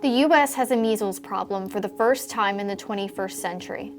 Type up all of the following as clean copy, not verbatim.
The U.S. has a measles problem for the first time in the 21st century.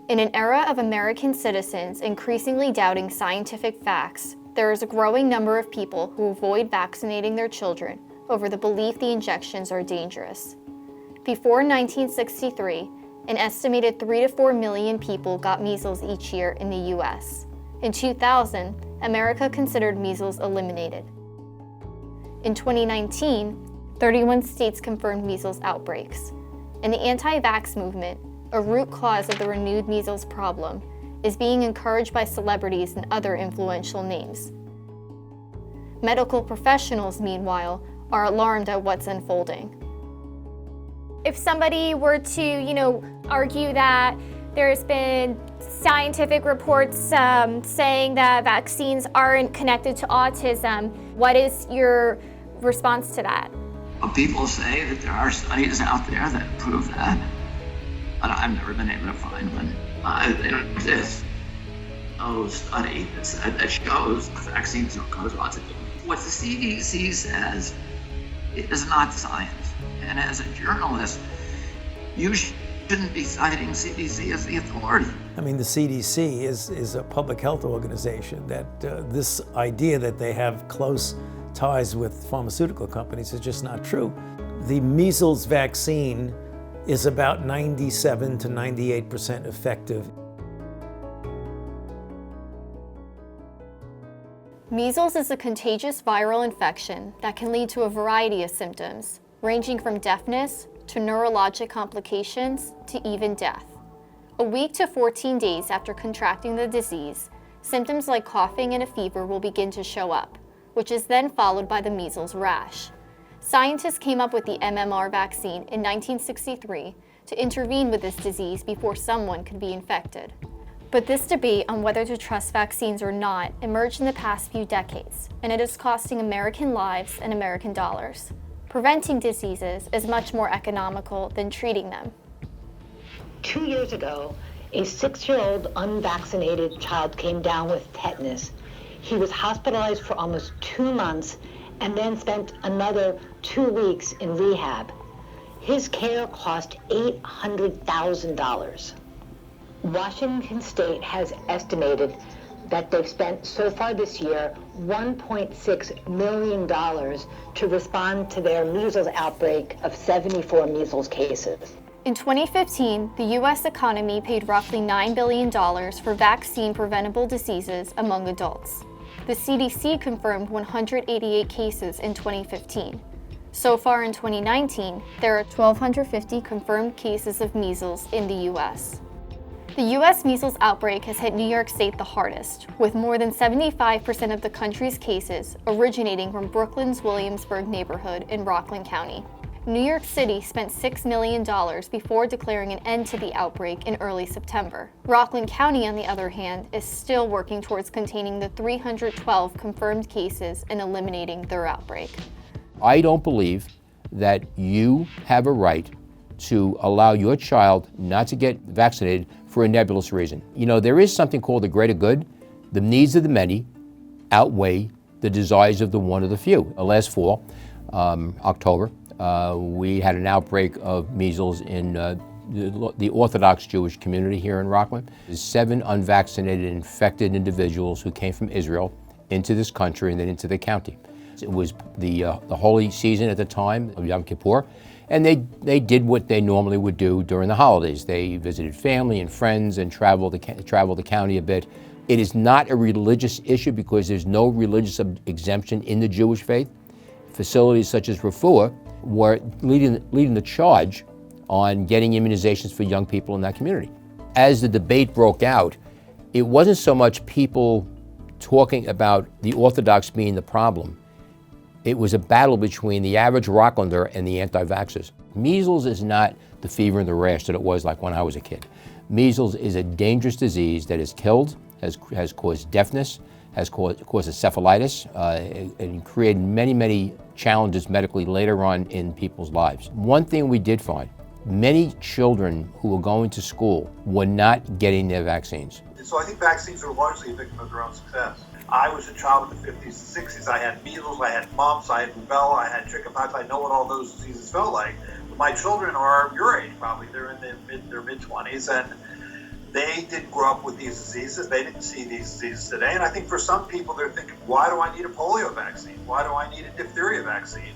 In an era of American citizens increasingly doubting scientific facts, there is a growing number of people who avoid vaccinating their children over the belief the injections are dangerous. Before 1963, an estimated 3 to 4 million people got measles each year in the U.S. In 2000, America considered measles eliminated. In 2019, 31 states confirmed measles outbreaks. And the anti-vax movement, a root cause of the renewed measles problem, is being encouraged by celebrities and other influential names. Medical professionals, meanwhile, are alarmed at what's unfolding. If somebody were to, argue that there's been scientific reports saying that vaccines aren't connected to autism, what is your response to that? Well, people say that there are studies out there that prove that, but I've never been able to find one. There exists no study that shows vaccines don't cause autism. What the CDC says is not science. And as a journalist, you shouldn't be citing CDC as the authority. I mean, the CDC is a public health organization that this idea that they have close ties with pharmaceutical companies is just not true. The measles vaccine is about 97 to 98% effective. Measles is a contagious viral infection that can lead to a variety of symptoms, ranging from deafness to neurologic complications to even death. A week to 14 days after contracting the disease, symptoms like coughing and a fever will begin to show up, which is then followed by the measles rash. Scientists came up with the MMR vaccine in 1963 to intervene with this disease before someone could be infected. But this debate on whether to trust vaccines or not emerged in the past few decades, and it is costing American lives and American dollars. Preventing diseases is much more economical than treating them. 2 years ago, a 6-year-old unvaccinated child came down with tetanus. He was hospitalized for almost 2 months and then spent another 2 weeks in rehab. His care cost $800,000. Washington State has estimated that they've spent so far this year $1.6 million to respond to their measles outbreak of 74 measles cases. In 2015, the U.S. economy paid roughly $9 billion for vaccine-preventable diseases among adults. The CDC confirmed 188 cases in 2015. So far in 2019, there are 1,250 confirmed cases of measles in the U.S. The U.S. measles outbreak has hit New York State the hardest, with more than 75% of the country's cases originating from Brooklyn's Williamsburg neighborhood in Rockland County. New York City spent $6 million before declaring an end to the outbreak in early September. Rockland County, on the other hand, is still working towards containing the 312 confirmed cases and eliminating their outbreak. I don't believe that you have a right to allow your child not to get vaccinated for a nebulous reason. There is something called the greater good. The needs of the many outweigh the desires of the one or the few. Last fall, October, we had an outbreak of measles in the Orthodox Jewish community here in Rockland. 7 unvaccinated infected individuals who came from Israel into this country and then into the county. It was the holy season at the time of Yom Kippur, and they did what they normally would do during the holidays. They visited family and friends and traveled the county a bit. It is not a religious issue because there's no religious exemption in the Jewish faith. Facilities such as Refuah were leading the charge on getting immunizations for young people in that community. As the debate broke out, it wasn't so much people talking about the Orthodox being the problem. It was a battle between the average Rocklander and the anti-vaxxers. Measles is not the fever and the rash that it was like when I was a kid. Measles is a dangerous disease that has killed, has caused deafness, has caused encephalitis, and created many, many challenges medically later on in people's lives. One thing we did find, many children who were going to school were not getting their vaccines. And so I think vaccines are largely a victim of their own success. I was a child in the 50s and 60s. I had measles, I had mumps, I had rubella, I had chickenpox. I know what all those diseases felt like. But my children are your age, probably. They're in their mid-20s, and they didn't grow up with these diseases. They didn't see these diseases today. And I think for some people, they're thinking, why do I need a polio vaccine? Why do I need a diphtheria vaccine?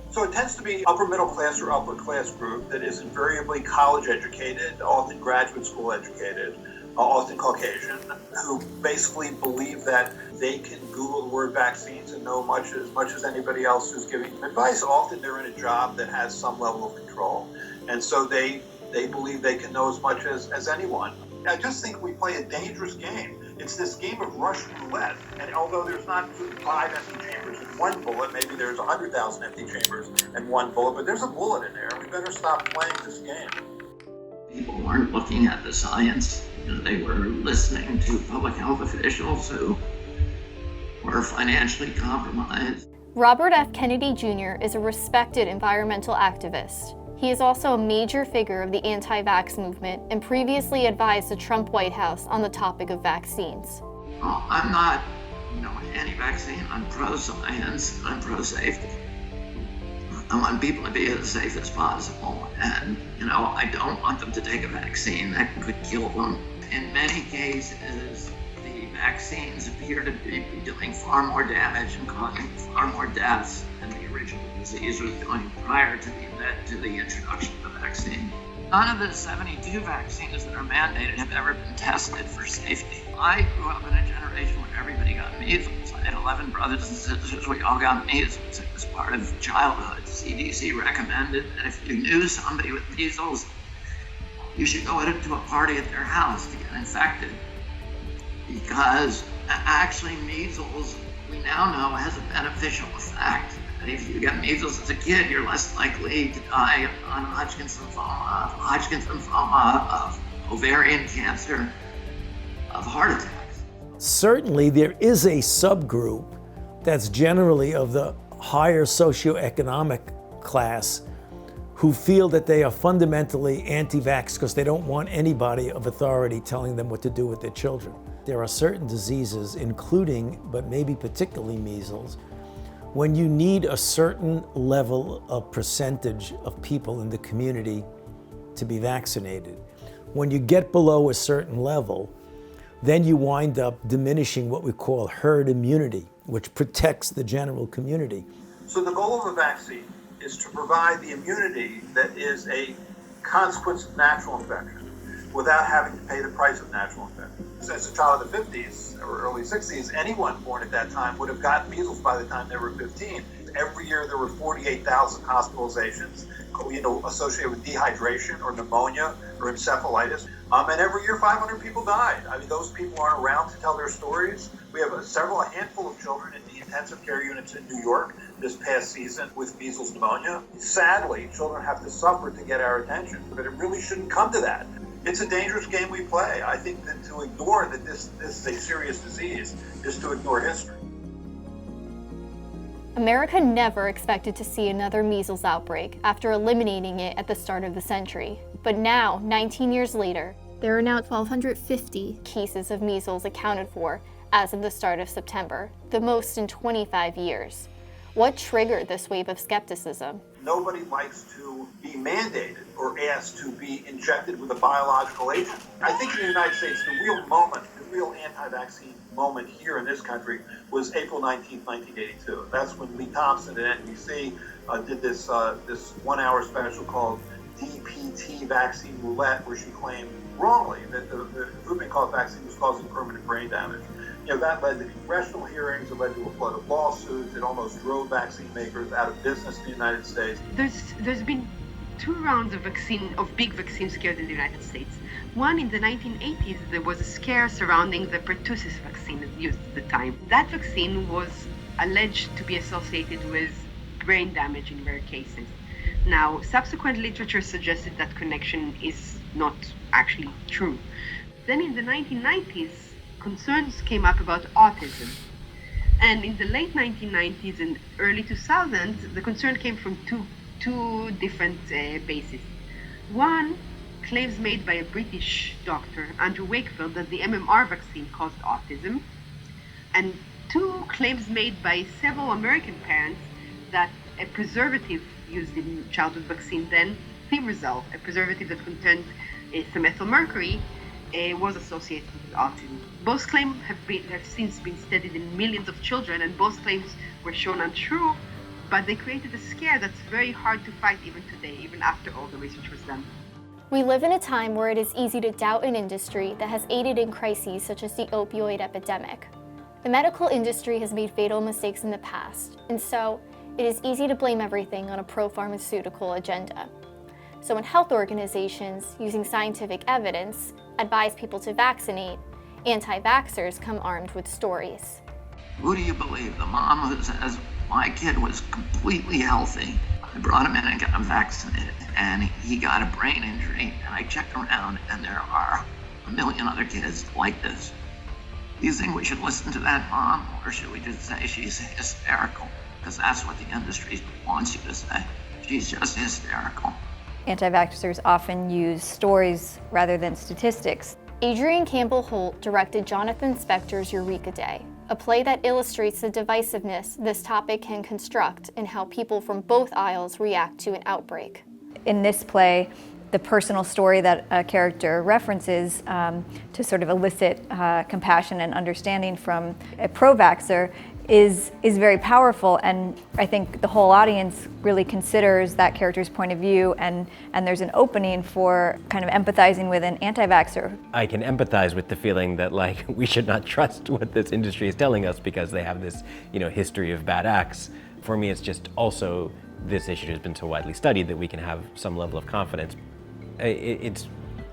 So it tends to be upper middle class or upper class group that is invariably college educated, often graduate school educated, often Caucasian, who basically believe that they can Google the word vaccines and know as much as anybody else who's giving them advice. Often they're in a job that has some level of control. And so they believe they can know as much as anyone. I just think we play a dangerous game. It's this game of Russian roulette. And although there's not 5 empty chambers in one bullet, maybe there's 100,000 empty chambers in one bullet, but there's a bullet in there. We better stop playing this game. People weren't looking at the science. They were listening to public health officials who were financially compromised. Robert F. Kennedy Jr. is a respected environmental activist. He is also a major figure of the anti-vax movement and previously advised the Trump White House on the topic of vaccines. Well, I'm not, anti-vaccine. I'm pro-science. I'm pro-safety. I want people to be as safe as possible. And, I don't want them to take a vaccine that could kill them. In many cases, the vaccines appear to be doing far more damage and causing far more deaths than the original disease was doing prior to the introduction of the vaccine. None of the 72 vaccines that are mandated have ever been tested for safety. I grew up in a generation where everybody got measles. I had 11 brothers and sisters. We all got measles. It was part of childhood. CDC recommended that if you knew somebody with measles, you should go to a party at their house to get infected. Because actually measles, we now know, has a beneficial effect. If you get measles as a kid, you're less likely to die on Hodgkin's lymphoma, of ovarian cancer, of heart attacks. Certainly there is a subgroup that's generally of the higher socioeconomic class who feel that they are fundamentally anti-vax because they don't want anybody of authority telling them what to do with their children. There are certain diseases, including, but maybe particularly measles, when you need a certain level of percentage of people in the community to be vaccinated. When you get below a certain level, then you wind up diminishing what we call herd immunity, which protects the general community. So the goal of a vaccine is to provide the immunity that is a consequence of natural infection without having to pay the price of natural infection. As a child of the 50s or early 60s, anyone born at that time would have gotten measles by the time they were 15. Every year there were 48,000 hospitalizations, associated with dehydration or pneumonia or encephalitis. And every year 500 people died. I mean, those people aren't around to tell their stories. We have a handful of children in the intensive care units in New York this past season with measles pneumonia. Sadly, children have to suffer to get our attention, but it really shouldn't come to that. It's a dangerous game we play. I think that to ignore that this is a serious disease is to ignore history. America never expected to see another measles outbreak after eliminating it at the start of the century. But now, 19 years later, there are now 1,250 cases of measles accounted for as of the start of September, the most in 25 years. What triggered this wave of skepticism? Nobody likes to be mandated or asked to be injected with a biological agent. I think in the United States, the real anti-vaccine moment here in this country was April 19th, 1982. That's when Lee Thompson at NBC did this 1-hour special called DPT Vaccine Roulette, where she claimed wrongly that the whooping cough vaccine was causing permanent brain damage. That led to congressional hearings, it led to a flood of lawsuits, it almost drove vaccine makers out of business in the United States. There's been 2 rounds of big vaccine scares in the United States. One in the 1980s, there was a scare surrounding the pertussis vaccine used at the time. That vaccine was alleged to be associated with brain damage in rare cases. Now, subsequent literature suggested that connection is not actually true. Then in the 1990s, concerns came up about autism. And in the late 1990s and early 2000s, the concern came from two different bases. One, claims made by a British doctor, Andrew Wakefield, that the MMR vaccine caused autism. and two claims made by several American parents that a preservative used in childhood vaccine then, Thimerosal, a preservative that contained methylmercury, was associated with autism. Both claims have since been studied in millions of children, and both claims were shown untrue, but they created a scare that's very hard to fight even today, even after all the research was done. We live in a time where it is easy to doubt an industry that has aided in crises such as the opioid epidemic. The medical industry has made fatal mistakes in the past, and so it is easy to blame everything on a pro-pharmaceutical agenda. So when health organizations, using scientific evidence, advise people to vaccinate, anti-vaxxers come armed with stories. Who do you believe? The mom who says, my kid was completely healthy. I brought him in and got him vaccinated, and he got a brain injury, and I checked around, and there are a million other kids like this. Do you think we should listen to that mom, or should we just say she's hysterical? Because that's what the industry wants you to say. She's just hysterical. Anti-vaxxers often use stories rather than statistics. Adrienne Campbell Holt directed Jonathan Spector's Eureka Day, a play that illustrates the divisiveness this topic can construct and how people from both aisles react to an outbreak. In this play, the personal story that a character references to sort of elicit compassion and understanding from a pro-vaxxer is very powerful, and I think the whole audience really considers that character's point of view, and there's an opening for kind of empathizing with an anti-vaxxer. I can empathize with the feeling that, like, we should not trust what this industry is telling us because they have this, history of bad acts. For me, it's just also this issue has been so widely studied that we can have some level of confidence. It's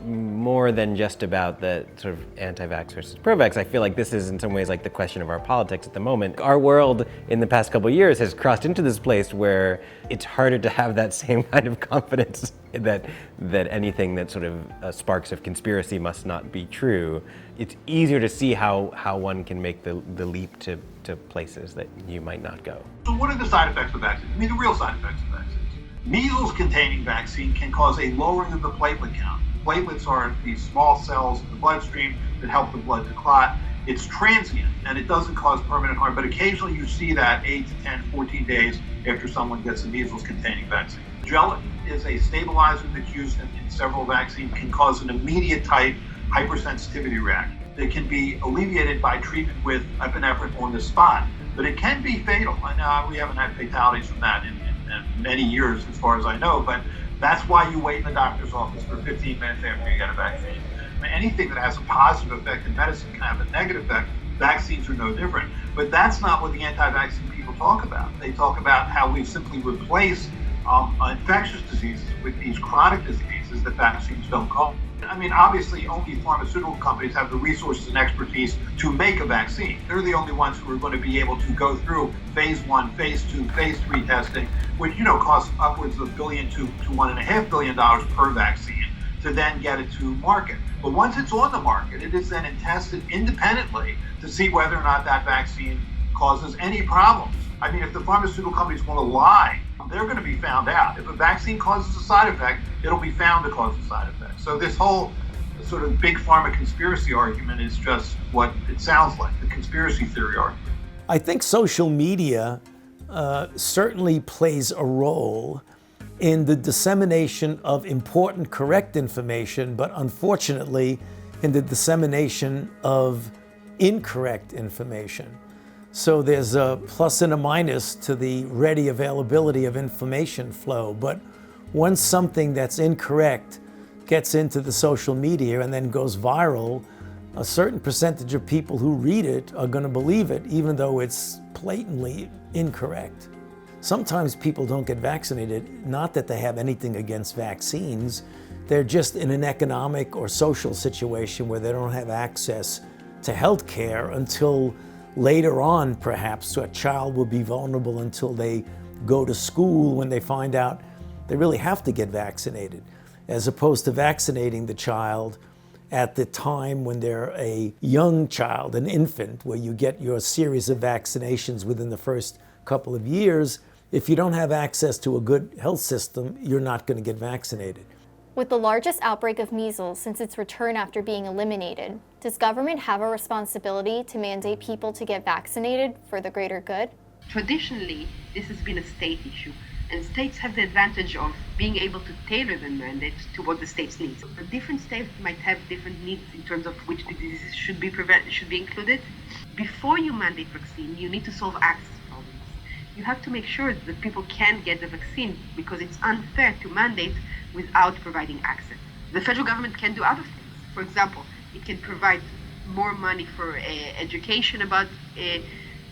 more than just about the sort of anti-vax versus pro-vax. I feel like this is in some ways like the question of our politics at the moment. Our world in the past couple of years has crossed into this place where it's harder to have that same kind of confidence that anything that sort of sparks of conspiracy must not be true. It's easier to see how one can make the leap to places that you might not go. So what are the side effects of vaccines? I mean, the real side effects of vaccines. Measles-containing vaccine can cause a lowering of the platelet count. Platelets are these small cells in the bloodstream that help the blood to clot. It's transient, and it doesn't cause permanent harm, but occasionally you see that 8 to 10, 14 days after someone gets a measles-containing vaccine. Gelatin is a stabilizer that's used in several vaccines, can cause an immediate type hypersensitivity reaction. It can be alleviated by treatment with epinephrine on the spot, but it can be fatal. And we haven't had fatalities from that in many years, as far as I know, but that's why you wait in the doctor's office for 15 minutes after you get a vaccine. I mean, anything that has a positive effect in medicine can have a negative effect. Vaccines are no different. But that's not what the anti-vaccine people talk about. They talk about how we've simply replaced infectious diseases with these chronic diseases that vaccines don't cause. I mean, obviously, only pharmaceutical companies have the resources and expertise to make a vaccine. They're the only ones who are going to be able to go through phase 1, phase 2, phase 3 testing, which, costs upwards of $1 billion to $1.5 billion per vaccine to then get it to market. But once it's on the market, it is then tested independently to see whether or not that vaccine causes any problems. I mean, if the pharmaceutical companies want to lie, they're going to be found out. If a vaccine causes a side effect, it'll be found to cause a side effect. So this whole sort of big pharma conspiracy argument is just what it sounds like, the conspiracy theory argument. I think social media certainly plays a role in the dissemination of important, correct information, but unfortunately in the dissemination of incorrect information. So there's a plus and a minus to the ready availability of information flow. But once something that's incorrect gets into the social media and then goes viral, a certain percentage of people who read it are going to believe it, even though it's blatantly incorrect. Sometimes people don't get vaccinated, not that they have anything against vaccines. They're just in an economic or social situation where they don't have access to health care until later on. Perhaps a child will be vulnerable until they go to school, when they find out they really have to get vaccinated, as opposed to vaccinating the child at the time when they're a young child, an infant, where you get your series of vaccinations within the first couple of years. If you don't have access to a good health system, you're not going to get vaccinated. With the largest outbreak of measles since its return after being eliminated, Does government have a responsibility to mandate people to get vaccinated for the greater good? Traditionally, this has been a state issue, and states have the advantage of being able to tailor the mandate to what the state's needs. The different states might have different needs in terms of which diseases should be included. Before you mandate vaccine, you need to solve access problems. You have to make sure that people can get the vaccine, because it's unfair to mandate without providing access. The federal government can do other things. For example, it can provide more money for education about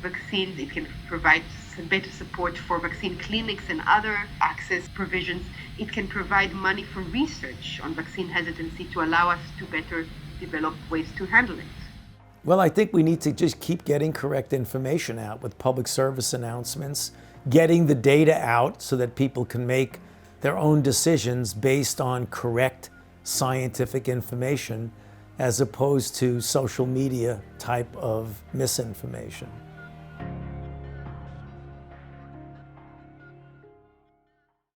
vaccines. It can provide better support for vaccine clinics and other access provisions. It can provide money for research on vaccine hesitancy to allow us to better develop ways to handle it. Well, I think we need to just keep getting correct information out with public service announcements, getting the data out so that people can make their own decisions based on correct scientific information, as opposed to social media type of misinformation.